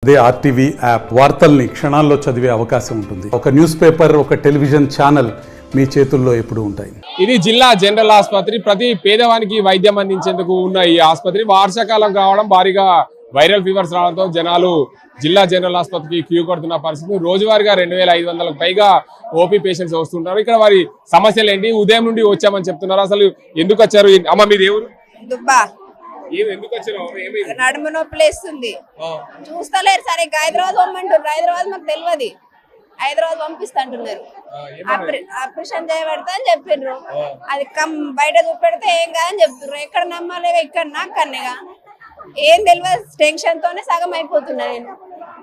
అదే RTV app వార్తల్ని క్షణాల్లో చదివే అవకాశం ఉంటుంది. ఒక న్యూస్ పేపర్, ఒక టెలివిజన్ ఛానల్ మీ చేతుల్లో ఎప్పుడు ఉంటాయి. ఇది జిల్లా జనరల్ ఆసుపత్రి. ప్రతి పేదవానికి వైద్యం అందించేందుకు ఉన్న ఈ ఆసుపత్రి వర్షాకాలం కావడం, భారీగా వైరల్ ఫీవర్స్ రావడంతో జనాలు జిల్లా జనరల్ ఆసుపత్రికి క్యూ కొడుతున్న పరిస్థితి. రోజువారీగా 2500కు పైగా ఓపీ పేషెంట్స్ వస్తుంటారు. ఇక్కడ వారి సమస్యలు ఏంటి, ఉదయం నుండి వచ్చామని చెప్తున్నారు. అసలు ఎందుకు వచ్చారు? అమ్మ మీరు ఎవరు? ఎందుకు వచ్చారు? నడుము నొప్పి లేస్తుంది, చూస్తలేరు సరిగ్గా. హైదరాబాద్ పంపంటారు. హైదరాబాద్ మాకు తెలియదు, హైదరాబాద్ పంపిస్తా అంటున్నారు. ఆపరేషన్ చేయబడతా అని చెప్పిండ్రు. అది బయట చూపెడితే ఏం కాదని చెప్తున్నారు. ఎక్కడ నమ్మాలి, ఇక్కడ నాకన్నగా ఏం తెలియదు. టెన్షన్ తోనే సగం అయిపోతున్నా నేను.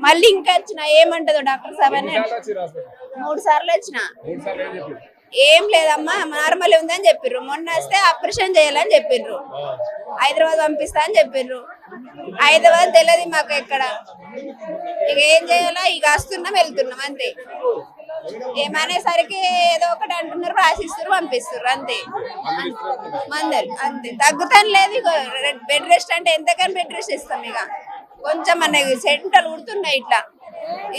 మళ్ళీ ఇంకా వచ్చిన ఏమంటదో డాక్టర్ సాబ్ అని 3 సార్లు వచ్చిన. ఏం లేదమ్మా నార్మల్ ఉందని చెప్పిర్రు. మొన్న వస్తే ఆపరేషన్ చేయాలని చెప్పిర్రు. హైదరాబాద్ పంపిస్తా అని చెప్పిర్రు. హైదరాబాద్ తెలియదు మాకు ఎక్కడ. ఇక ఏం చేయాలా, ఇక వస్తున్నాం వెళ్తున్నాం అంతే. ఏమనేసరికి ఏదో ఒకటి అంటున్నారు, రాసిస్తారు, పంపిస్తారు అంతే. మందరు అంతే, తగ్గుతాను లేదు. ఇక బెడ్ రెస్ట్ అంటే ఎంతకని బెడ్ రెస్ట్ ఇస్తాం. ఇక కొంచెం మనకి సెంటర్లు ఉడుతున్నాయి, ఇట్లా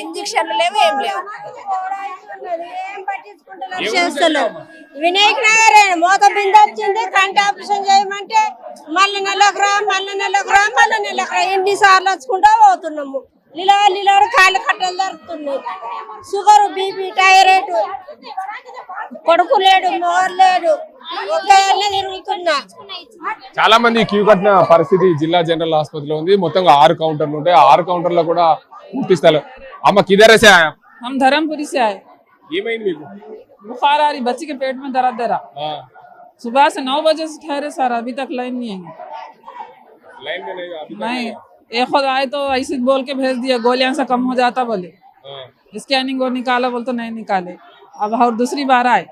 ఇంజక్షన్లు లేవు, ఏం లేవు. వినాయక్ నగర్ మోత బింద వచ్చింది. కంటి ఆపరేషన్ చేయమంటే మళ్ళీ నెలకు రా, మళ్ళీ నెలకు రా, మళ్ళీ నెలకు రా, ఎన్నిసార్లు వచ్చుకుంటా పోతున్నాము. లీలా కాళ్ళు కట్టలు జరుగుతున్నాయి. షుగర్, బీపీ, థైరాయిడ్, కొడుకు లేడు, మోర్ లేడు, తిరుగుతున్నా. చాలా మంది క్యూ కట్టిన పరిస్థితి జిల్లా జనరల్ ఆసుపత్రిలో ఉంది. మొత్తంగా 6 కౌంటర్లు ఉంటాయి. 6 కౌంటర్లో కూడా గుర్తిస్తారు. అమ్మ किधर से आए? हम धर्मपुरी से आए। बुखार आ रही, बच्चे के पेट में दर्द दे रहा। सुबह से 9 बजे से ठहरे सर, अभी तक लाइन नहीं आई। लाइन में नहीं, एक खुद आए तो ऐसे बोल के भेज दिया, गोलियां से कम हो जाता बोले। स्कैनिंग और निकाला बोल तो नहीं निकाले। अब और दूसरी बार आए,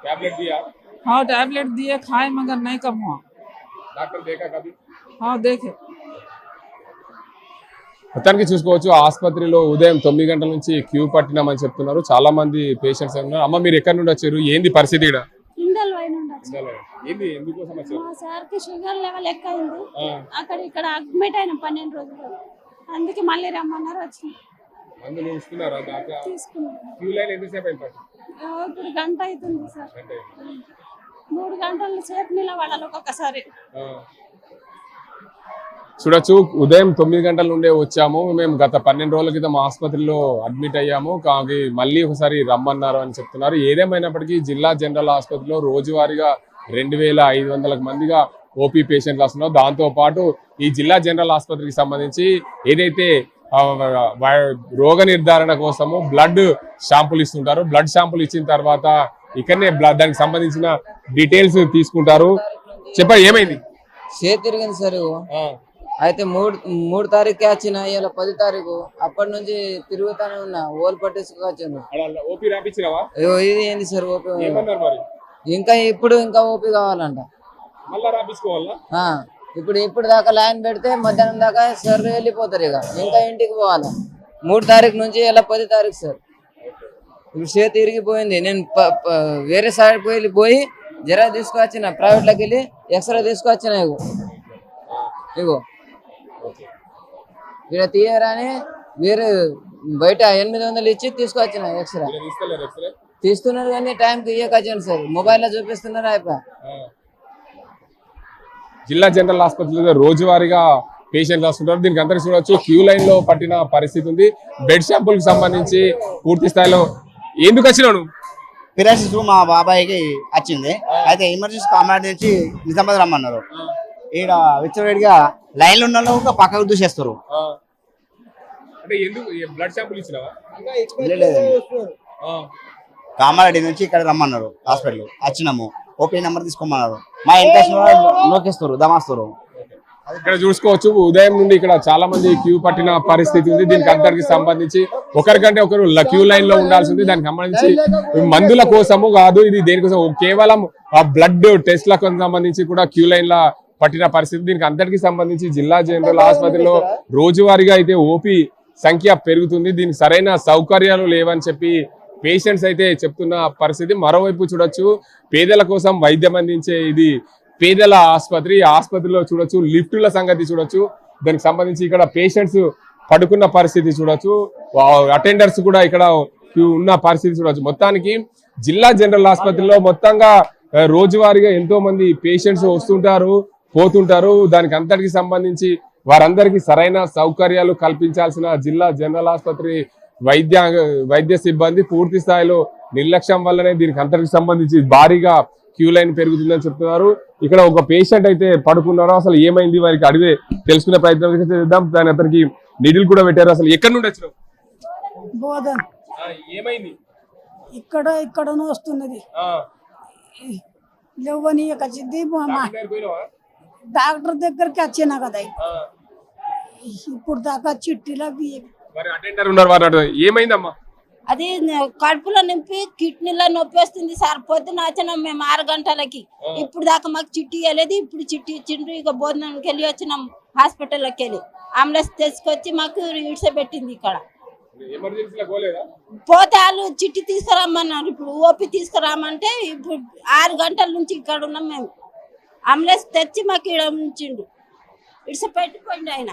टैबलेट दिया। हाँ टैबलेट दिए, खाए मगर नहीं कम हुआ। डॉक्टर देखा कभी? हाँ देखे। మొత్తానికి చూసుకోవచ్చు, ఆసుపత్రిలో ఉదయం 9 గంటల నుంచి క్యూ పట్టినామని చెప్తున్నారు. చాలా మంది పేషెంట్స్ ఉన్నారు. అమ్మ మీరు ఎక్కడి నుండి వచ్చారు? ఏంది పరిస్థితి ఇక్కడ? సార్కి షుగర్ లెవెల్ ఎక్కువైంది. అక్కడ ఇక్కడ అడ్మిట్ అయిన 12 రోజులు. అందుకే మళ్ళీ రమ్మన్నారు, వచ్చిన ఇప్పుడు గంట అవుతుంది సార్. 3 గంటల సేపు నిలబడాలి ఒక్కొక్కసారి. చూడొచ్చు, ఉదయం 9 గంటల నుండే వచ్చాము. మేము గత 12 రోజుల క్రితం ఆసుపత్రిలో అడ్మిట్ అయ్యాము. కానీ మళ్ళీ ఒకసారి రమ్మన్నారు అని చెప్తున్నారు. ఏదేమైనప్పటికీ జిల్లా జనరల్ ఆసుపత్రిలో రోజువారీగా 2500 మందిగా ఓపీ పేషెంట్లు వస్తున్నారు. దాంతో పాటు ఈ జిల్లా జనరల్ ఆసుపత్రికి సంబంధించి ఏదైతే రోగ నిర్ధారణ కోసము బ్లడ్ షాంపుల్ ఇస్తుంటారు. బ్లడ్ షాంపుల్ ఇచ్చిన తర్వాత ఇక్కడనే దానికి సంబంధించిన డీటెయిల్స్ తీసుకుంటారు. చెప్పండి ఏమైంది? తిరిగింది సార్. అయితే 3 తారీఖు వచ్చిన, ఇలా 10 తారీఖు. అప్పటి నుంచి తిరుగుతానే ఉన్నా, ఓలు పట్టేసుకొచ్చాను. ఇది ఏంది సార్ ఓపీ? ఇంకా ఓపీ కావాలంట. ఇప్పుడు దాకా లైన్ పెడితే మధ్యాహ్నం దాకా సార్ వెళ్ళిపోతారు. ఇక ఇంకా ఇంటికి పోవాలి. 3 తారీఖు నుంచి ఇలా 10 తారీఖు సార్. ఇప్పుడు తిరిగిపోయింది. నేను వేరే సైడ్కి వెళ్ళిపోయి జరా తీసుకొచ్చిన, ప్రైవేట్లోకి వెళ్ళి ఎక్స్రే తీసుకొచ్చిన. ఇగో ఇక్కడ తీయరాని వేరే బయట 800 ఇచ్చి తీసుకొచ్చిన ఎక్స్రే. తీస్తున్నారు కానీ టైంకి ఇయ్యకొచ్చాను సార్. మొబైల్లో చూపిస్తున్నారు. అయిపోయా. జిల్లా జనరల్ ఆసుపత్రిలో రోజువారీగా పేషెంట్లు వస్తుంటారు. దీనికి అందరికి చూడవచ్చు, క్యూ లైన్ లో పట్టిన పరిస్థితి ఉంది. బ్లడ్ శాంపుల్ కి సంబంధించి పూర్తి స్థాయిలో ఎందుకు వచ్చినావు? పిరాసిస్ మా బాబాయికి వచ్చింది. అయితే ఎమర్జెన్సీ కామారెడ్డి నుంచి నిజామాబాద్ రమ్మన్నారు. ఈడ విచ్చలవేడిగా లైన్లో ఉన్న వాళ్ళు పక్కకు దూసేస్తారు. కామారెడ్డి నుంచి ఇక్కడ రమ్మన్నారు. హాస్పిటల్ వచ్చినాము. ఓపీ నెంబర్ తీసుకోమన్నారు. మా ఇంట్రెస్ట్ నోకేస్తారు, దమాస్తారు. ఇక్కడ చూసుకోవచ్చు, ఉదయం నుండి ఇక్కడ చాలా మంది క్యూ పట్టిన పరిస్థితి ఉంది. దీనికి అందరికి సంబంధించి ఒకరికంటే ఒకరు క్యూ లైన్ లో ఉండాల్సి ఉంది. దానికి సంబంధించి మందుల కోసము కాదు, ఇది దేనికోసం కేవలం బ్లడ్ టెస్ట్లకు సంబంధించి కూడా క్యూ లైన్ లా పట్టిన పరిస్థితి. దీనికి అందరికి సంబంధించి జిల్లా జనరల్ ఆసుపత్రిలో రోజువారీగా అయితే ఓపీ సంఖ్య పెరుగుతుంది. దీనికి సరైన సౌకర్యాలు లేవని చెప్పి పేషెంట్స్ అయితే చెప్తున్న పరిస్థితి. మరోవైపు చూడొచ్చు, పేదల కోసం వైద్యం అందించే ఇది పేదల ఆసుపత్రి. ఆసుపత్రిలో చూడొచ్చు లిఫ్టుల సంగతి చూడొచ్చు. దానికి సంబంధించి ఇక్కడ పేషెంట్స్ పడుకున్న పరిస్థితి చూడొచ్చు, అటెండర్స్ కూడా ఇక్కడ ఉన్న పరిస్థితి చూడొచ్చు. మొత్తానికి జిల్లా జనరల్ ఆసుపత్రిలో మొత్తంగా రోజువారీగా ఎంతో మంది పేషెంట్స్ వస్తుంటారు పోతుంటారు. దానికి అంతటికి సంబంధించి వారందరికీ సరైన సౌకర్యాలు కల్పించాల్సిన జిల్లా జనరల్ ఆసుపత్రి వైద్య సిబ్బంది పూర్తి స్థాయిలో నిర్లక్ష్యం వల్లనే దీనికి అంతటికి సంబంధించి భారీగా క్యూ లైన్ పెరుగుతుందని చెప్తున్నారు. ఇక్కడ ఒక పేషెంట్ అయితే పడుకున్నారో, అసలు ఏమైంది వారికి అడిగే తెలుసుకునే ప్రయత్నం చేద్దాం. దాని అతనికి నిధులు కూడా పెట్టారు. అసలు ఎక్కడి నుండి వచ్చినావు? బోధన్. ఏమైంది? ఇక్కడ వస్తున్నది లేవని వచ్చింది. డాక్టర్ దగ్గరికి వచ్చినా కదా ఇప్పుడు దాకా చిట్టీలో అటెండర్ ఉన్నారు. ఏమైందమ్మా? అది కడుపులో నింపి కిడ్నీలో నొప్పి వస్తుంది సార్. పొద్దున వచ్చినాం మేము 6 గంటలకి. ఇప్పుడు దాకా మాకు చిట్టి ఇవ్వలేదు. ఇప్పుడు చిట్టి ఇచ్చిండ్రు. ఇక భోజనానికి వెళ్ళి వచ్చినాం హాస్పిటల్లోకి వెళ్ళి. అంబులెన్స్ తెచ్చుకొచ్చి మాకు ఇడ్సబెట్టింది ఇక్కడ. పోతే వాళ్ళు చిట్టి తీసుకురమ్మన్నారు. ఇప్పుడు ఓపి తీసుకురామంటే ఇప్పుడు 6 గంటల నుంచి ఇక్కడ ఉన్నాం మేము. అంబులెన్స్ తెచ్చి మాకు ఇక్కడ ఉంచిండు. ఇడ్సపెట్టిపోయింది ఆయన.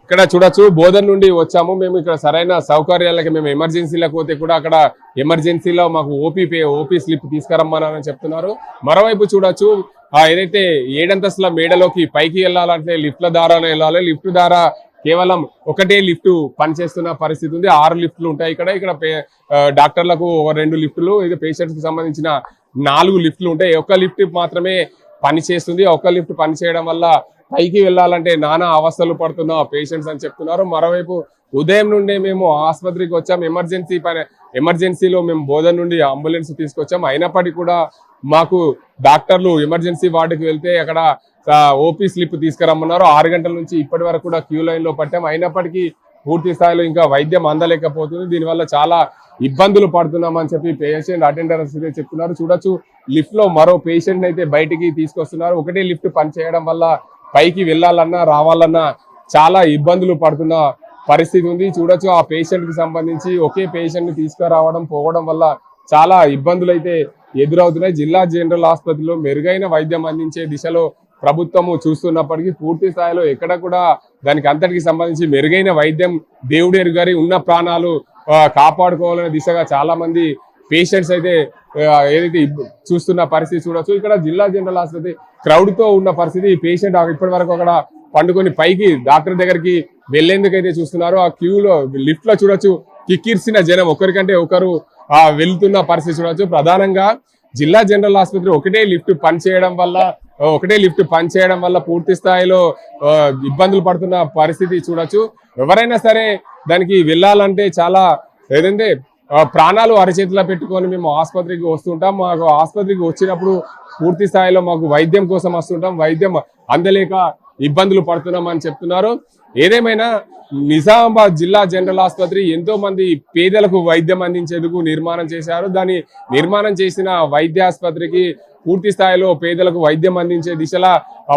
ఇక్కడ చూడొచ్చు, బోధన్ నుండి వచ్చాము మేము. ఇక్కడ సరైన సౌకర్యాలకి మేము ఎమర్జెన్సీలకు పోతే కూడా అక్కడ ఎమర్జెన్సీలో మాకు ఓపీ స్లిప్ తీసుకురమ్మని చెప్తున్నారు. మరోవైపు చూడొచ్చు, ఏదైతే 7 అంతస్తుల మేడలోకి పైకి వెళ్ళాలంటే లిఫ్ట్ల ద్వారానే వెళ్ళాలి. లిఫ్ట్ ద్వారా కేవలం ఒకటే లిఫ్ట్ పనిచేస్తున్న పరిస్థితి ఉంది. 6 లిఫ్ట్లు ఉంటాయి ఇక్కడ డాక్టర్లకు 2 లిఫ్టులు, ఇది పేషెంట్స్ కి సంబంధించిన 4 లిఫ్ట్లు ఉంటాయి. ఒక లిఫ్ట్ మాత్రమే పనిచేస్తుంది. ఒక లిఫ్ట్ పనిచేయడం వల్ల పైకి వెళ్ళాలంటే నానా అవస్థలు పడుతున్న పేషెంట్స్ అని చెప్తున్నారు. మరోవైపు ఉదయం నుండే మేము ఆసుపత్రికి వచ్చాం. ఎమర్జెన్సీలో మేము బోధన్ నుండి అంబులెన్స్ తీసుకొచ్చాం. అయినప్పటికీ కూడా మాకు డాక్టర్లు ఎమర్జెన్సీ వార్డుకి వెళ్తే అక్కడ ఓపీ స్లిప్ తీసుకురమ్మన్నారు. 6 గంటల నుంచి ఇప్పటి వరకు కూడా క్యూ లైన్ లో పట్టాం. అయినప్పటికీ పూర్తి స్థాయిలో ఇంకా వైద్యం అందలేకపోతుంది. దీనివల్ల చాలా ఇబ్బందులు పడుతున్నామని చెప్పి పేషెంట్ అటెండర్స్ చెప్తున్నారు. చూడొచ్చు, లిఫ్ట్ లో మరో పేషెంట్ అయితే బయటికి తీసుకొస్తున్నారు. ఒకటే లిఫ్ట్ పనిచేయడం వల్ల పైకి వెళ్ళాలన్నా రావాలన్నా చాలా ఇబ్బందులు పడుతున్న పరిస్థితి ఉంది. చూడొచ్చు, ఆ పేషెంట్ కి సంబంధించి ఒకే పేషెంట్ ని తీసుకురావడం పోవడం వల్ల చాలా ఇబ్బందులు అయితే ఎదురవుతున్నాయి. జిల్లా జనరల్ ఆసుపత్రిలో మెరుగైన వైద్యం అందించే దిశలో ప్రభుత్వము చూస్తున్నప్పటికీ పూర్తి స్థాయిలో ఎక్కడ కూడా దానికి అంతటికి సంబంధించి మెరుగైన వైద్యం దేవుడేరు గారి ఉన్న ప్రాణాలు కాపాడుకోవాలనే దిశగా చాలా మంది పేషెంట్స్ అయితే ఏదైతే చూస్తున్న పరిస్థితి చూడొచ్చు. ఇక్కడ జిల్లా జనరల్ ఆసుపత్రి క్రౌడ్ తో ఉన్న పరిస్థితి. ఈ పేషెంట్ ఇప్పటి వరకు అక్కడ పండుకొని పైకి డాక్టర్ దగ్గరికి వెళ్లేందుకైతే చూస్తున్నారు. ఆ క్యూలో లిఫ్ట్ లో చూడొచ్చు, కిక్కిర్సిన జనం ఒకరికంటే ఒకరు వెళ్తున్న పరిస్థితి చూడొచ్చు. ప్రధానంగా జిల్లా జనరల్ ఆసుపత్రి ఒకటే లిఫ్ట్ పనిచేయడం వల్ల పూర్తి స్థాయిలో ఇబ్బందులు పడుతున్న పరిస్థితి చూడొచ్చు. ఎవరైనా సరే దానికి వెళ్ళాలంటే చాలా ఏదంటే ప్రాణాలు అరచేతిలో పెట్టుకొని మేము ఆసుపత్రికి వస్తుంటాం. మాకు ఆసుపత్రికి వచ్చినప్పుడు పూర్తి స్థాయిలో మాకు వైద్యం కోసం వస్తుంటాం. వైద్యం అందలేక ఇబ్బందులు పడుతున్నాం అని చెప్తున్నారు. ఏదేమైనా నిజామాబాద్ జిల్లా జనరల్ ఆసుపత్రి ఎంతో మంది పేదలకు వైద్యం అందించేందుకు నిర్మాణం చేశారు. దాన్ని నిర్మాణం చేసిన వైద్య ఆసుపత్రికి పూర్తి స్థాయిలో పేదలకు వైద్యం అందించే దిశలా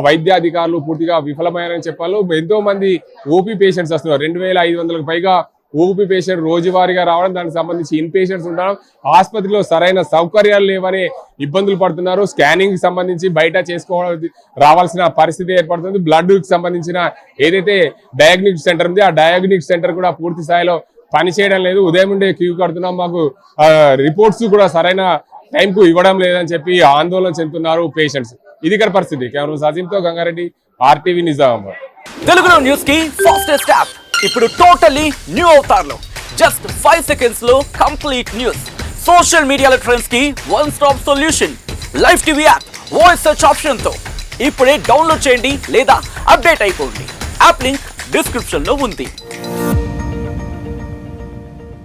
వైద్యాధికారులు పూర్తిగా విఫలమయ్యారని చెప్పాలి. ఎంతో మంది ఓపీ పేషెంట్స్ వస్తున్నారు. 2500కు పైగా ఓపీ పేషెంట్ రోజువారీగా రావడం, దానికి సంబంధించి ఇన్ పేషెంట్స్ ఉండడం, ఆసుపత్రిలో సరైన సౌకర్యాలు లేవని ఇబ్బందులు పడుతున్నారు. స్కానింగ్ కి సంబంధించి బయట చేసుకోవడం రావాల్సిన పరిస్థితి ఏర్పడుతుంది. బ్లడ్ కి సంబంధించిన ఏదైతే డయాగ్నోస్టిక్ సెంటర్ ఉంది, ఆ డయాగ్నోస్టిక్ సెంటర్ కూడా పూర్తి స్థాయిలో పనిచేయడం లేదు. ఉదయం నుండే క్యూ కడుతున్నాం. మాకు రిపోర్ట్స్ కూడా సరైన టైం కు ఇవ్వడం లేదని చెప్పి ఆందోళన చెందుతున్నారు పేషెంట్స్. ఇది ఇక్కడ పరిస్థితి. కెమెరా సజీంతో గంగారెడ్డి, RTV నిజామాబాద్. తెలుగులో న్యూస్ కి ఫాస్టెస్ట్ యాప్ ఇప్పుడు టోటల్లీ న్యూ అవతార్లో జస్ట్ 5 seconds లో కంప్లీట్ న్యూస్. సోషల్ మీడియాలో ట్రెండ్స్ కి one stop solution. Live TV app voice search option తో ఇప్పుడే డౌన్లోడ్ చేయండి లేదా అప్డేట్ అయిపోండి. యాప్ లింక్ డిస్క్రిప్షన్ లో ఉంది.